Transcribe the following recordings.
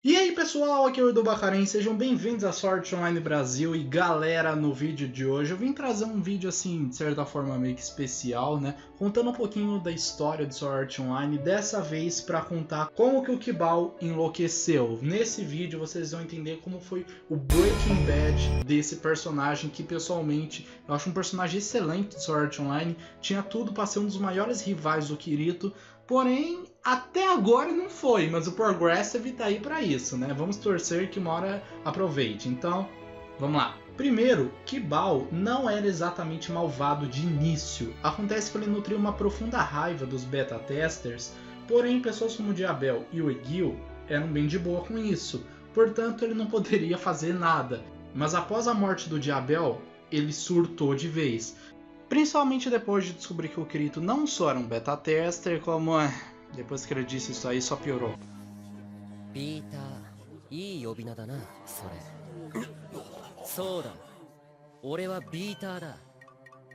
E aí pessoal, aqui é o Edu Bacarin, sejam bem-vindos a Sword Art Online Brasil. E galera, no vídeo de hoje eu vim trazer um vídeo assim, de certa forma meio que especial, né? Contando um pouquinho da história de Sword Art Online, dessa vez para contar como que o Kibal enlouqueceu. Nesse vídeo vocês vão entender como foi o Breaking Bad desse personagem, que pessoalmente eu acho um personagem excelente de Sword Art Online. Tinha tudo para ser um dos maiores rivais do Kirito, porém até agora não foi, mas o Progressive tá aí pra isso, né? Vamos torcer que uma hora aproveite. Então, vamos lá. Primeiro, Kibal não era exatamente malvado de início. Acontece que ele nutria uma profunda raiva dos beta-testers, porém pessoas como o Diabel e o Egil eram bem de boa com isso. Portanto, ele não poderia fazer nada. Mas após a morte do Diabel, ele surtou de vez. Principalmente depois de descobrir que o Kirito não só era um beta-tester, como... depois que ele disse isso aí, só piorou. Peter, いい呼び名だな、それ。そうだ。俺はビーターだ。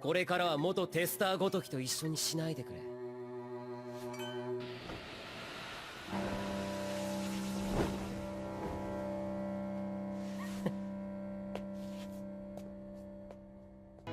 これからは元テスターごときと一緒にしないでくれ。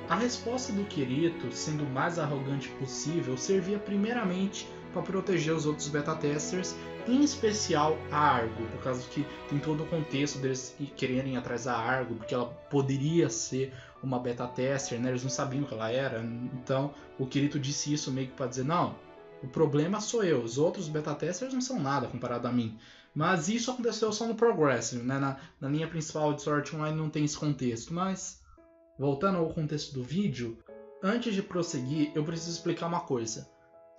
A resposta do Kirito, sendo o mais arrogante possível, servia primeiramente para proteger os outros beta-testers, em especial a Argo, por causa que tem todo o contexto deles quererem ir atrás da Argo, porque ela poderia ser uma beta-tester, né? Eles não sabiam que ela era, então o Kirito disse isso meio que para dizer, não, o problema sou eu, os outros beta-testers não são nada comparado a mim. Mas isso aconteceu só no Progressive, né? Na linha principal de Sword Art Online não tem esse contexto, mas... voltando ao contexto do vídeo, antes de prosseguir, eu preciso explicar uma coisa.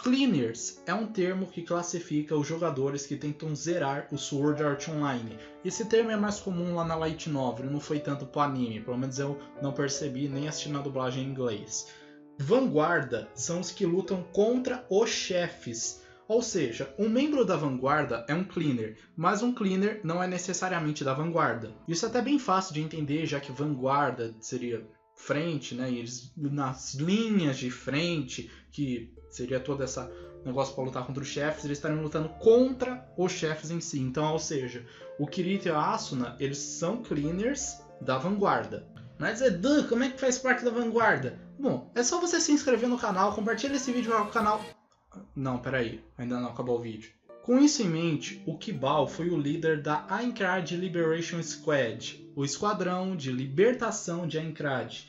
Cleaners é um termo que classifica os jogadores que tentam zerar o Sword Art Online. Esse termo é mais comum lá na Light Novel, não foi tanto pro anime, pelo menos eu não percebi nem assistindo a dublagem em inglês. Vanguarda são os que lutam contra os chefes. Ou seja, um membro da Vanguarda é um Cleaner, mas um Cleaner não é necessariamente da Vanguarda. Isso é até bem fácil de entender, já que Vanguarda seria frente, né? E eles nas linhas de frente, que seria todo esse negócio para lutar contra os chefes, eles estariam lutando contra os chefes em si. Então, ou seja, o Kirito e a Asuna, eles são Cleaners da Vanguarda. Mas Edu, como é que faz parte da Vanguarda? Bom, é só você se inscrever no canal, compartilha esse vídeo para o canal... Não, peraí, ainda não acabou o vídeo. Com isso em mente, o Kibal foi o líder da Aincrad Liberation Squad, o esquadrão de libertação de Aincrad.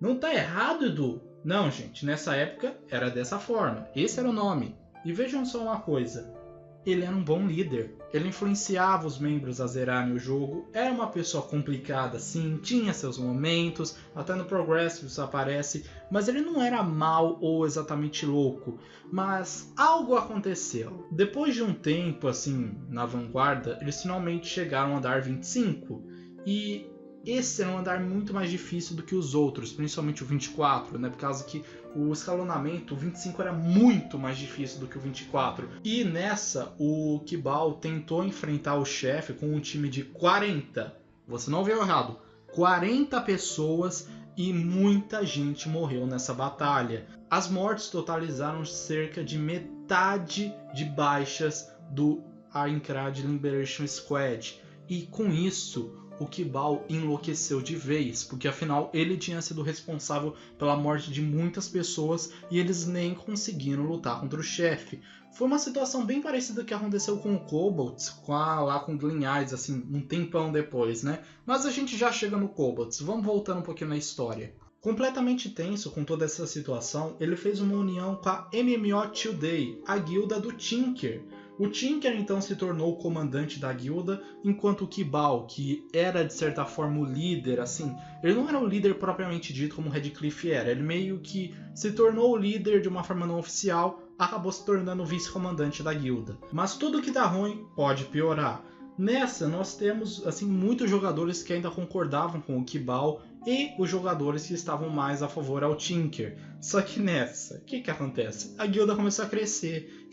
Não tá errado, Edu? Não, gente, nessa época era dessa forma, esse era o nome. E vejam só uma coisa, ele era um bom líder, ele influenciava os membros a zerarem o jogo, era uma pessoa complicada sim, tinha seus momentos, até no Progressive isso aparece, mas ele não era mal ou exatamente louco. Mas algo aconteceu. Depois de um tempo assim na vanguarda, eles finalmente chegaram ao andar 25, e esse era um andar muito mais difícil do que os outros, principalmente o 24, né? Por causa que o escalonamento, o 25 era muito mais difícil do que o 24. E nessa, o Kibal tentou enfrentar o chefe com um time de 40. Você não viu errado. 40 pessoas e muita gente morreu nessa batalha. As mortes totalizaram cerca de metade de baixas do Aincrad Liberation Squad. E com isso... o Kibal enlouqueceu de vez, porque afinal ele tinha sido responsável pela morte de muitas pessoas e eles nem conseguiram lutar contra o chefe. Foi uma situação bem parecida que aconteceu com o Cobalt, lá com o Glyn Eyes, assim, um tempão depois, né? Mas a gente já chega no Cobalt, vamos voltando um pouquinho na história. Completamente tenso com toda essa situação, ele fez uma união com a MMO Today, a guilda do Tinker. O Tinker então se tornou o comandante da guilda, enquanto o Kibal, que era de certa forma o líder, assim, ele não era o líder propriamente dito como o Redcliffe era, ele meio que se tornou o líder de uma forma não oficial, acabou se tornando o vice-comandante da guilda. Mas tudo que dá ruim pode piorar. Nessa nós temos assim muitos jogadores que ainda concordavam com o Kibal e os jogadores que estavam mais a favor ao Tinker. Só que nessa, o que acontece? A guilda começou a crescer,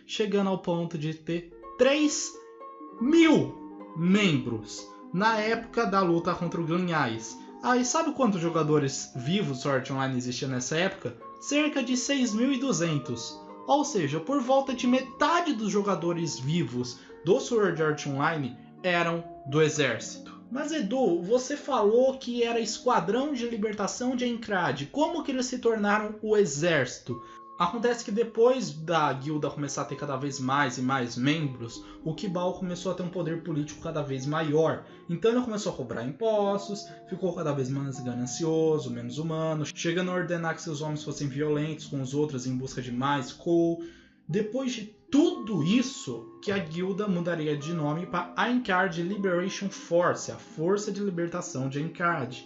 chegando ao ponto de ter 3.000 membros na época da luta contra o Glyn Eyes. E sabe quantos jogadores vivos Sword Art Online existiam nessa época? Cerca de 6.200. Ou seja, por volta de metade dos jogadores vivos do Sword Art Online eram do exército. Mas Edu, você falou que era Esquadrão de Libertação de Aincrad. Como que eles se tornaram o exército? Acontece que depois da guilda começar a ter cada vez mais e mais membros, o Kibal começou a ter um poder político cada vez maior. Então ele começou a cobrar impostos, ficou cada vez mais ganancioso, menos humano, chegando a ordenar que seus homens fossem violentos com os outros em busca de mais coal. Depois de tudo isso, que a guilda mudaria de nome para Aincrad Liberation Force, a Força de Libertação de Aincrad.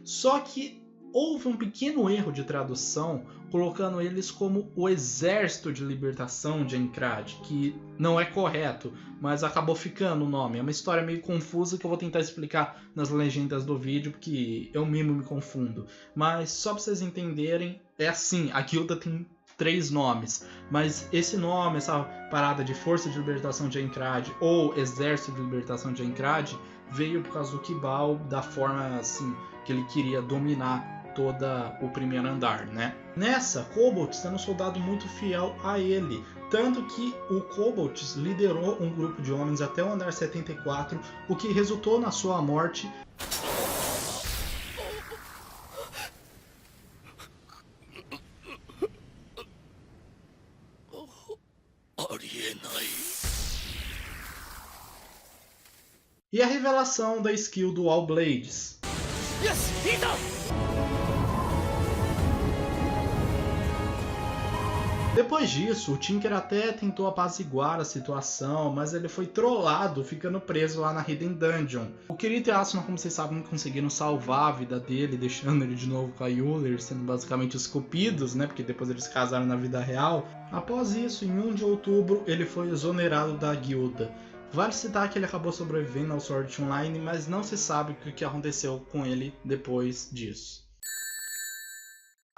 Só que houve um pequeno erro de tradução, colocando eles como o Exército de Libertação de Aincrad, que não é correto, mas acabou ficando o nome. É uma história meio confusa que eu vou tentar explicar nas legendas do vídeo, porque eu mesmo me confundo. Mas só para vocês entenderem, é assim, a guilda tem 3 nomes, mas esse nome, essa parada de Força de Libertação de Aincrad ou Exército de Libertação de Aincrad, veio por causa do Kibal, da forma assim que ele queria dominar todo o primeiro andar, né? Nessa, Kobolds era um soldado muito fiel a ele, tanto que o Kobolds liderou um grupo de homens até o andar 74, o que resultou na sua morte. E a revelação da skill do All Blades. Depois disso, o Tinker até tentou apaziguar a situação, mas ele foi trollado, ficando preso lá na Hidden Dungeon. O Kirito e a Asuna, como vocês sabem, conseguiram salvar a vida dele, deixando ele de novo com a Yuler, sendo basicamente os cupidos, né? Porque depois eles casaram na vida real. Após isso, em 1 de outubro, ele foi exonerado da guilda. Vale citar que ele acabou sobrevivendo ao Sword Art Online, mas não se sabe o que aconteceu com ele depois disso.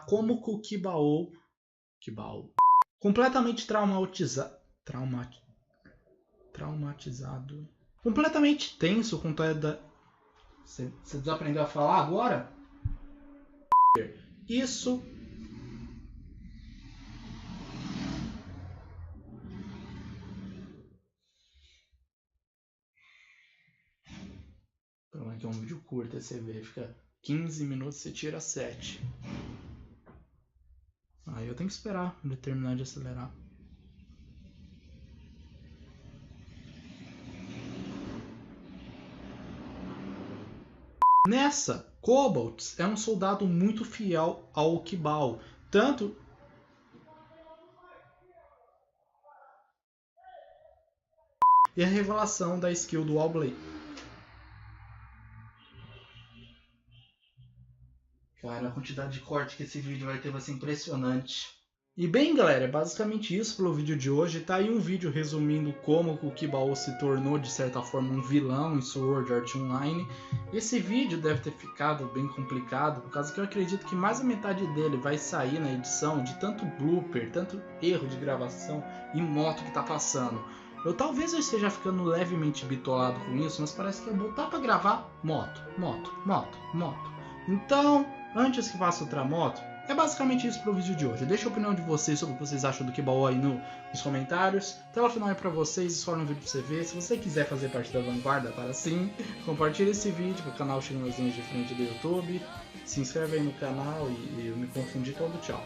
Como que o Kibao completamente traumatizado, completamente tenso com toda... Você desaprendeu a falar agora? Isso... Pronto, é um vídeo curto, aí você vê, fica 15 minutos, você tira 7. Aí eu tenho que esperar ele terminar de acelerar. Nessa, Kobolds é um soldado muito fiel ao Kibal, tanto... E a revelação da skill do All Blade. Cara, a quantidade de corte que esse vídeo vai ter vai ser impressionante. E bem, galera, é basicamente isso pelo vídeo de hoje. Tá aí um vídeo resumindo como o Kibao se tornou, de certa forma, um vilão em Sword Art Online. Esse vídeo deve ter ficado bem complicado, por causa que eu acredito que mais da metade dele vai sair na edição de tanto blooper, tanto erro de gravação e moto que tá passando. Talvez eu esteja ficando levemente bitolado com isso, mas parece que eu vou botar pra gravar moto. Então, antes que passe outra moto, é basicamente isso pro vídeo de hoje. Deixa a opinião de vocês sobre o que vocês acham do Kibao aí nos comentários. Tela final aí pra vocês, escolhe um vídeo pra você ver. Se você quiser fazer parte da vanguarda, para sim, compartilha esse vídeo para o canal chegar nas linhas de frente do YouTube. Se inscreve aí no canal e eu me confundi todo. Tchau.